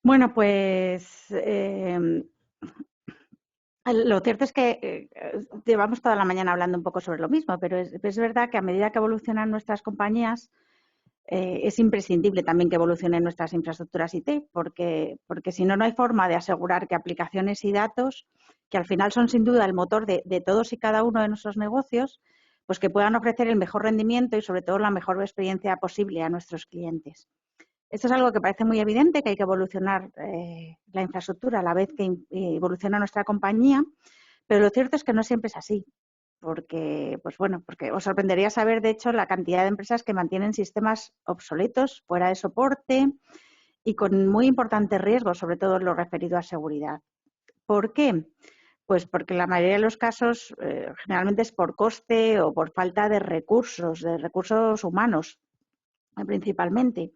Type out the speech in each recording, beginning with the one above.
Bueno, pues lo cierto es que llevamos toda la mañana hablando un poco sobre lo mismo, pero es verdad que a medida que evolucionan nuestras compañías, es imprescindible también que evolucionen nuestras infraestructuras IT, porque si no, no hay forma de asegurar que aplicaciones y datos, que al final son sin duda el motor de todos y cada uno de nuestros negocios, pues que puedan ofrecer el mejor rendimiento y sobre todo la mejor experiencia posible a nuestros clientes. Esto es algo que parece muy evidente, que hay que evolucionar la infraestructura a la vez que evoluciona nuestra compañía, pero lo cierto es que no siempre es así, porque os sorprendería saber, de hecho, la cantidad de empresas que mantienen sistemas obsoletos, fuera de soporte y con muy importantes riesgos, sobre todo en lo referido a seguridad. ¿Por qué? Pues porque en la mayoría de los casos generalmente es por coste o por falta de recursos humanos principalmente.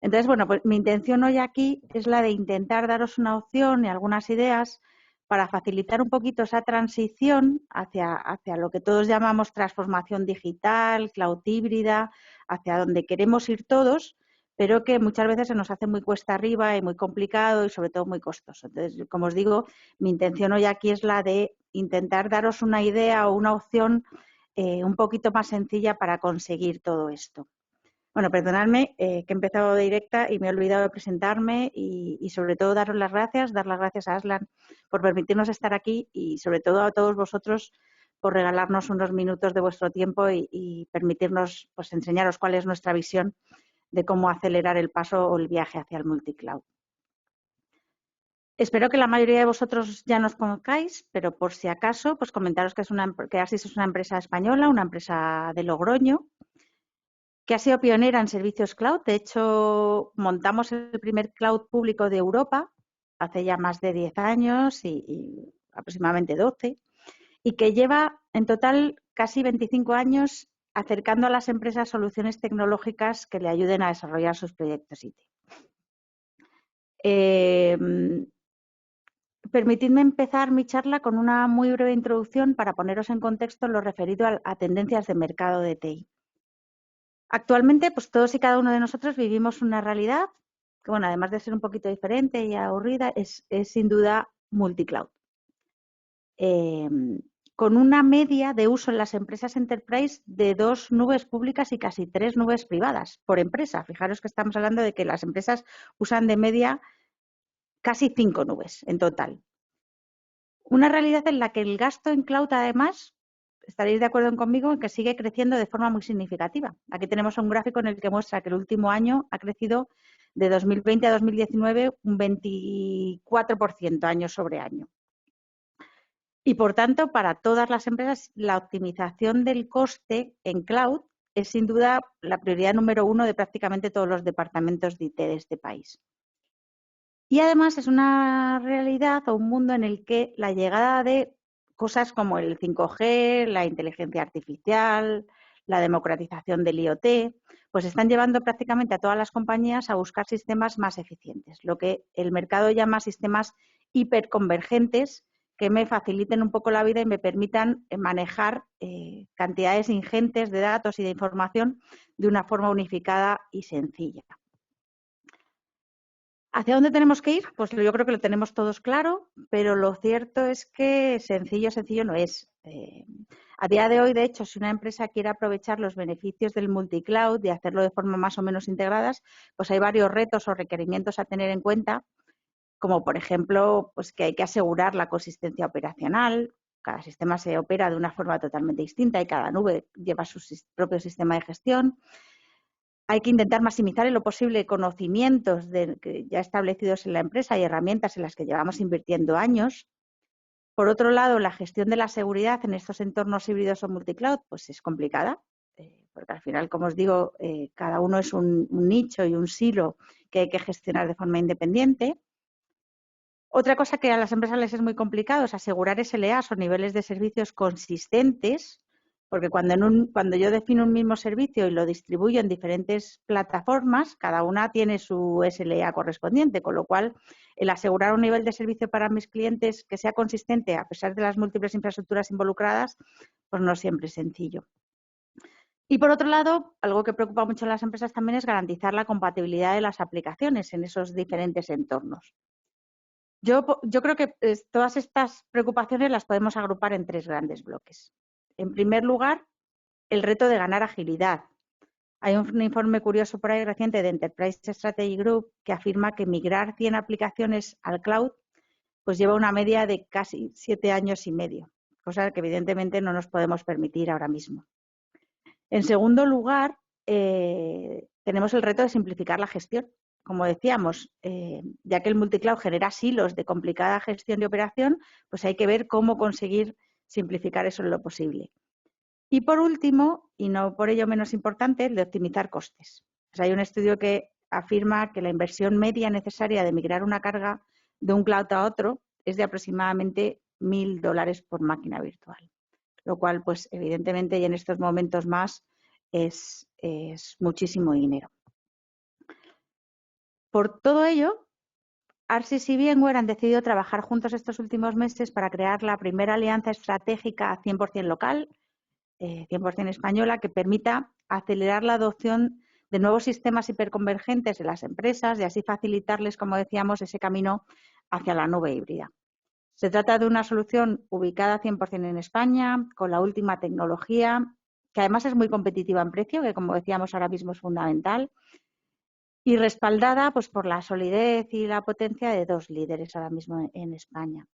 Entonces, bueno, pues mi intención hoy aquí es la de intentar daros una opción y algunas ideas para facilitar un poquito esa transición hacia lo que todos llamamos transformación digital, cloud híbrida, hacia donde queremos ir todos, pero que muchas veces se nos hace muy cuesta arriba y muy complicado y sobre todo muy costoso. Entonces, como os digo, mi intención hoy aquí es la de intentar daros una idea o una opción un poquito más sencilla para conseguir todo esto. Bueno, perdonadme que he empezado directa y me he olvidado de presentarme y sobre todo dar las gracias a Aslan por permitirnos estar aquí y sobre todo a todos vosotros por regalarnos unos minutos de vuestro tiempo y permitirnos pues, enseñaros cuál es nuestra visión de cómo acelerar el paso o el viaje hacia el multicloud. Espero que la mayoría de vosotros ya nos conozcáis, pero por si acaso, pues comentaros que Asís es una empresa española, una empresa de Logroño, que ha sido pionera en servicios cloud. De hecho, montamos el primer cloud público de Europa hace ya más de 10 años y aproximadamente 12, y que lleva en total casi 25 años acercando a las empresas soluciones tecnológicas que le ayuden a desarrollar sus proyectos IT. Permitidme empezar mi charla con una muy breve introducción para poneros en contexto lo referido a tendencias de mercado de TI. Actualmente, pues todos y cada uno de nosotros vivimos una realidad que, bueno, además de ser un poquito diferente y aburrida, es sin duda multicloud. Con una media de uso en las empresas enterprise de 2 nubes públicas y casi 3 nubes privadas por empresa. Fijaros que estamos hablando de que las empresas usan de media casi 5 nubes en total. Una realidad en la que el gasto en cloud, además, estaréis de acuerdo conmigo en que sigue creciendo de forma muy significativa. Aquí tenemos un gráfico en el que muestra que el último año ha crecido de 2020 a 2019 un 24% año sobre año. Y, por tanto, para todas las empresas, la optimización del coste en cloud es, sin duda, la prioridad número 1 de prácticamente todos los departamentos de IT de este país. Y, además, es una realidad o un mundo en el que la llegada de cosas como el 5G, la inteligencia artificial, la democratización del IoT, pues están llevando prácticamente a todas las compañías a buscar sistemas más eficientes, lo que el mercado llama sistemas hiperconvergentes, que me faciliten un poco la vida y me permitan manejar cantidades ingentes de datos y de información de una forma unificada y sencilla. ¿Hacia dónde tenemos que ir? Pues yo creo que lo tenemos todos claro, pero lo cierto es que sencillo no es. A día de hoy, de hecho, si una empresa quiere aprovechar los beneficios del multicloud y hacerlo de forma más o menos integradas, pues hay varios retos o requerimientos a tener en cuenta, como por ejemplo, pues que hay que asegurar la consistencia operacional. Cada sistema se opera de una forma totalmente distinta y cada nube lleva su propio sistema de gestión. Hay que intentar maximizar en lo posible conocimientos que ya establecidos en la empresa y herramientas en las que llevamos invirtiendo años. Por otro lado, la gestión de la seguridad en estos entornos híbridos o multicloud pues es complicada, porque al final, como os digo, cada uno es un nicho y un silo que hay que gestionar de forma independiente. Otra cosa que a las empresas les es muy complicado es asegurar SLAs o niveles de servicios consistentes, porque cuando yo defino un mismo servicio y lo distribuyo en diferentes plataformas, cada una tiene su SLA correspondiente, con lo cual el asegurar un nivel de servicio para mis clientes que sea consistente a pesar de las múltiples infraestructuras involucradas, pues no siempre es sencillo. Y por otro lado, algo que preocupa mucho a las empresas también es garantizar la compatibilidad de las aplicaciones en esos diferentes entornos. Yo creo que todas estas preocupaciones las podemos agrupar en 3 grandes bloques. En primer lugar, el reto de ganar agilidad. Hay un informe curioso por ahí reciente de Enterprise Strategy Group que afirma que migrar 100 aplicaciones al cloud pues lleva una media de casi 7 años y medio, cosa que evidentemente no nos podemos permitir ahora mismo. En segundo lugar, tenemos el reto de simplificar la gestión. Como decíamos, ya que el multicloud genera silos de complicada gestión de operación, pues hay que ver cómo conseguir simplificar eso en lo posible. Y por último, y no por ello menos importante, el de optimizar costes. Pues hay un estudio que afirma que la inversión media necesaria de migrar una carga de un cloud a otro es de aproximadamente $1.000 por máquina virtual, lo cual, pues evidentemente, y en estos momentos más, es muchísimo dinero. Por todo ello, Arcis y VMware han decidido trabajar juntos estos últimos meses para crear la primera alianza estratégica 100% local, 100% española, que permita acelerar la adopción de nuevos sistemas hiperconvergentes en las empresas y así facilitarles, como decíamos, ese camino hacia la nube híbrida. Se trata de una solución ubicada 100% en España, con la última tecnología, que además es muy competitiva en precio, que como decíamos ahora mismo es fundamental, y respaldada pues, por la solidez y la potencia de 2 líderes ahora mismo en España.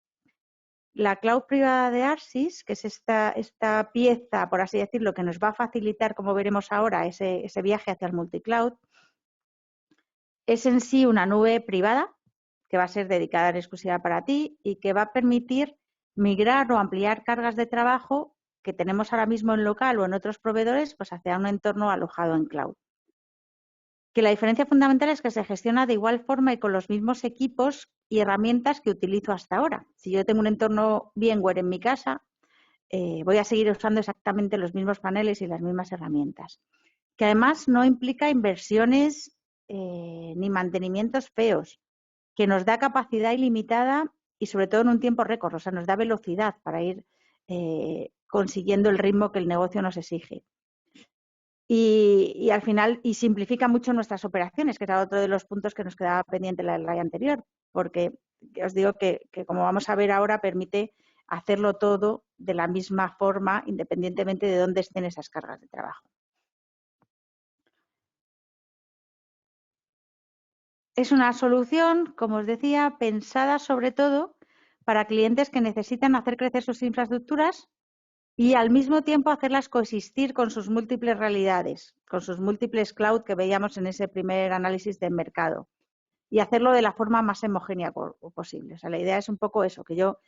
La cloud privada de Arcis, que es esta pieza, por así decirlo, que nos va a facilitar, como veremos ahora, ese viaje hacia el multicloud, es en sí una nube privada que va a ser dedicada en exclusiva para ti y que va a permitir migrar o ampliar cargas de trabajo que tenemos ahora mismo en local o en otros proveedores pues hacia un entorno alojado en cloud. Que la diferencia fundamental es que se gestiona de igual forma y con los mismos equipos y herramientas que utilizo hasta ahora. Si yo tengo un entorno VMware en mi casa, voy a seguir usando exactamente los mismos paneles y las mismas herramientas. Que además no implica inversiones ni mantenimientos feos, que nos da capacidad ilimitada y sobre todo en un tiempo récord, o sea, nos da velocidad para ir consiguiendo el ritmo que el negocio nos exige. Y al final, y simplifica mucho nuestras operaciones, que era otro de los puntos que nos quedaba pendiente en la slide anterior, porque os digo que como vamos a ver ahora, permite hacerlo todo de la misma forma, independientemente de dónde estén esas cargas de trabajo. Es una solución, como os decía, pensada sobre todo para clientes que necesitan hacer crecer sus infraestructuras y al mismo tiempo hacerlas coexistir con sus múltiples realidades, con sus múltiples cloud que veíamos en ese primer análisis del mercado y hacerlo de la forma más homogénea posible. O sea, la idea es un poco eso, que yo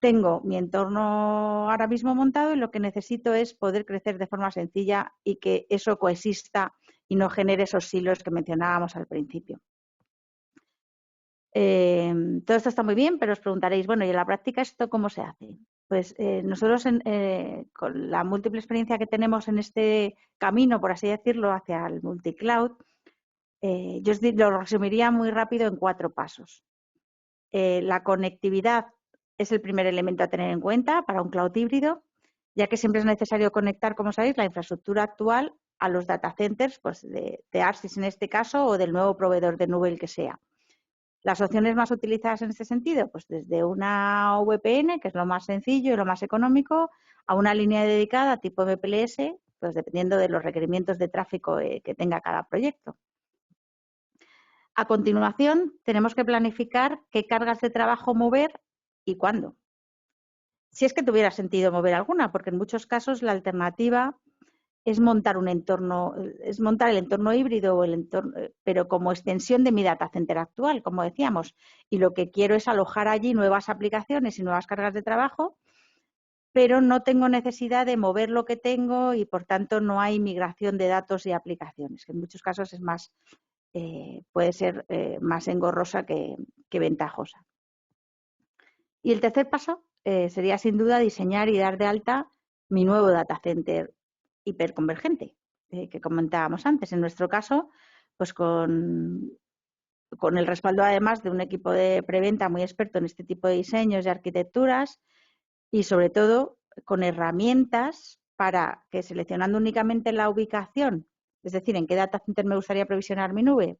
tengo mi entorno ahora mismo montado y lo que necesito es poder crecer de forma sencilla y que eso coexista y no genere esos silos que mencionábamos al principio. Todo esto está muy bien, pero os preguntaréis, bueno, ¿y en la práctica esto cómo se hace? Pues nosotros con la múltiple experiencia que tenemos en este camino, por así decirlo, hacia el multicloud, yo os lo resumiría muy rápido en 4 pasos. La conectividad es el primer elemento a tener en cuenta para un cloud híbrido, ya que siempre es necesario conectar, como sabéis, la infraestructura actual a los data centers pues de Arcis en este caso o del nuevo proveedor de nube el que sea. Las opciones más utilizadas en este sentido, pues desde una VPN, que es lo más sencillo y lo más económico, a una línea dedicada tipo MPLS, pues dependiendo de los requerimientos de tráfico que tenga cada proyecto. A continuación, tenemos que planificar qué cargas de trabajo mover y cuándo. Si es que tuviera sentido mover alguna, porque en muchos casos la alternativa es montar un entorno, es montar el entorno híbrido o el entorno, pero como extensión de mi data center actual, como decíamos. Y lo que quiero es alojar allí nuevas aplicaciones y nuevas cargas de trabajo, pero no tengo necesidad de mover lo que tengo y por tanto no hay migración de datos y aplicaciones, que en muchos casos es más, puede ser más engorrosa que ventajosa. Y el tercer paso sería sin duda diseñar y dar de alta mi nuevo data center hiperconvergente que comentábamos antes. En nuestro caso, pues con el respaldo además de un equipo de preventa muy experto en este tipo de diseños y arquitecturas y sobre todo con herramientas para que seleccionando únicamente la ubicación, es decir, en qué data center me gustaría provisionar mi nube,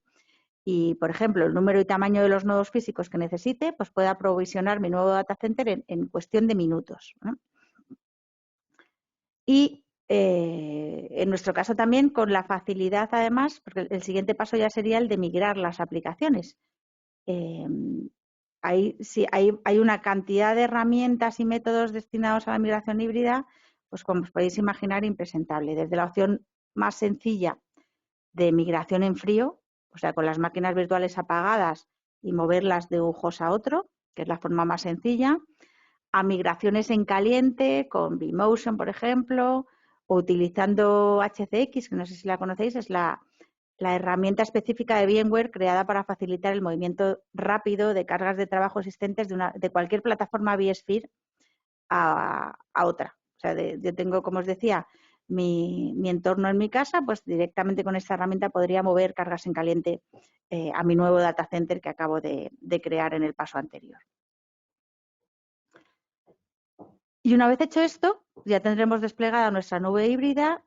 y, por ejemplo, el número y tamaño de los nodos físicos que necesite, pues pueda provisionar mi nuevo data center en cuestión de minutos, ¿no? Y en nuestro caso también con la facilidad, además, porque el siguiente paso ya sería el de migrar las aplicaciones. Hay una cantidad de herramientas y métodos destinados a la migración híbrida, pues como os podéis imaginar, impresentable. Desde la opción más sencilla de migración en frío, o sea, con las máquinas virtuales apagadas y moverlas de un host a otro, que es la forma más sencilla, a migraciones en caliente con vMotion, por ejemplo, o utilizando HCX, que no sé si la conocéis, es la herramienta específica de VMware creada para facilitar el movimiento rápido de cargas de trabajo existentes de cualquier plataforma vSphere a otra. O sea, yo tengo, como os decía, mi entorno en mi casa, pues directamente con esta herramienta podría mover cargas en caliente a mi nuevo data center que acabo de crear en el paso anterior. Y una vez hecho esto, ya tendremos desplegada nuestra nube híbrida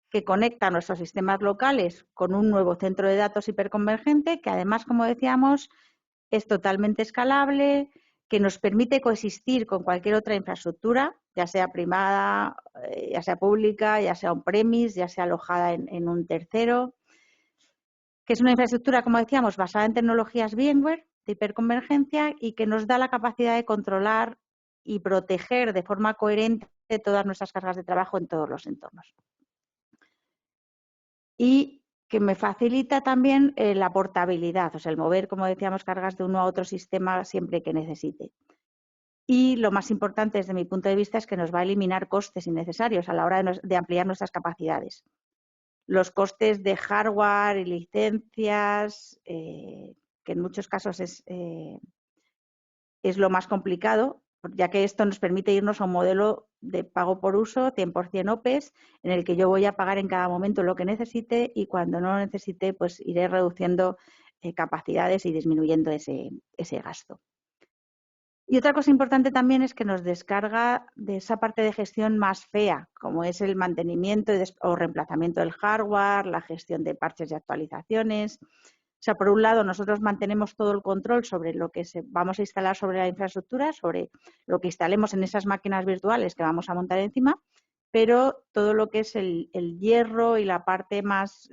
que conecta nuestros sistemas locales con un nuevo centro de datos hiperconvergente que además, como decíamos, es totalmente escalable, que nos permite coexistir con cualquier otra infraestructura, ya sea privada, ya sea pública, ya sea on-premise, ya sea alojada en un tercero, que es una infraestructura, como decíamos, basada en tecnologías VMware de hiperconvergencia y que nos da la capacidad de controlar y proteger de forma coherente todas nuestras cargas de trabajo en todos los entornos. Y que me facilita también la portabilidad, o sea, el mover, como decíamos, cargas de uno a otro sistema siempre que necesite. Y lo más importante desde mi punto de vista es que nos va a eliminar costes innecesarios a la hora de ampliar nuestras capacidades. Los costes de hardware y licencias, que en muchos casos es lo más complicado, ya que esto nos permite irnos a un modelo de pago por uso 100% OPEX, en el que yo voy a pagar en cada momento lo que necesite y cuando no lo necesite, pues iré reduciendo capacidades y disminuyendo ese gasto. Y otra cosa importante también es que nos descarga de esa parte de gestión más fea, como es el mantenimiento o reemplazamiento del hardware, la gestión de parches y actualizaciones. O sea, por un lado, nosotros mantenemos todo el control sobre lo que vamos a instalar sobre la infraestructura, sobre lo que instalemos en esas máquinas virtuales que vamos a montar encima, pero todo lo que es el hierro y la parte más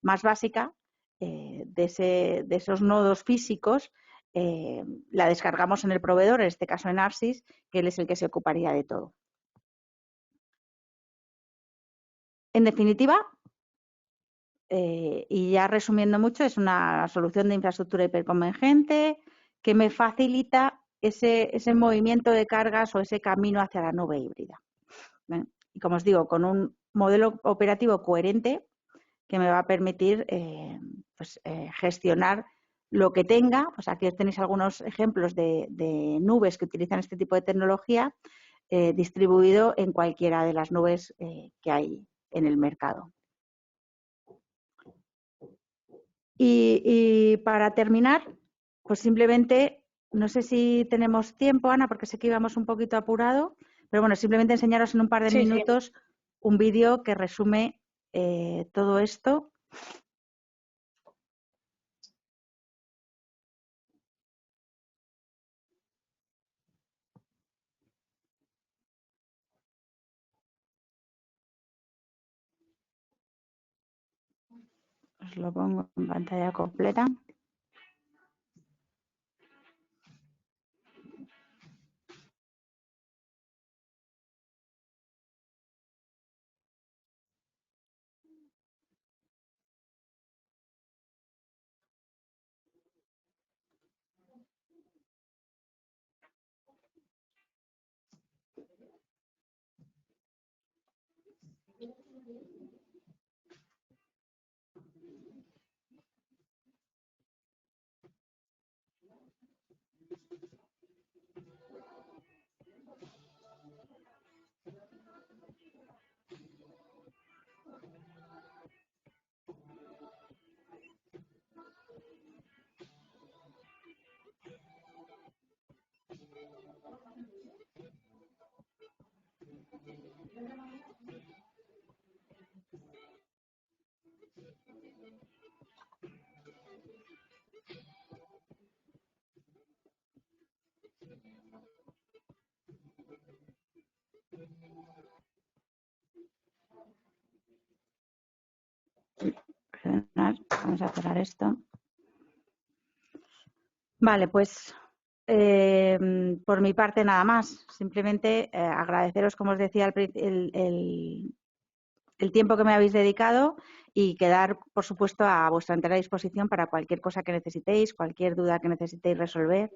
básica de esos nodos físicos, la descargamos en el proveedor, en este caso en Arsis, que él es el que se ocuparía de todo. En definitiva, y ya resumiendo mucho, es una solución de infraestructura hiperconvergente que me facilita ese movimiento de cargas o ese camino hacia la nube híbrida. ¿Ven? Y como os digo, con un modelo operativo coherente que me va a permitir gestionar lo que tenga. Pues aquí os tenéis algunos ejemplos de nubes que utilizan este tipo de tecnología distribuido en cualquiera de las nubes que hay en el mercado. Y para terminar, pues simplemente, no sé si tenemos tiempo, Ana, porque sé que íbamos un poquito apurado, pero bueno, simplemente enseñaros en un par de minutos un vídeo que resume todo esto. Os lo pongo en pantalla completa. Perdonad, vamos a cerrar esto. Vale, pues por mi parte nada más. Simplemente agradeceros, como os decía, el tiempo que me habéis dedicado y quedar, por supuesto, a vuestra entera disposición para cualquier cosa que necesitéis, cualquier duda que necesitéis resolver.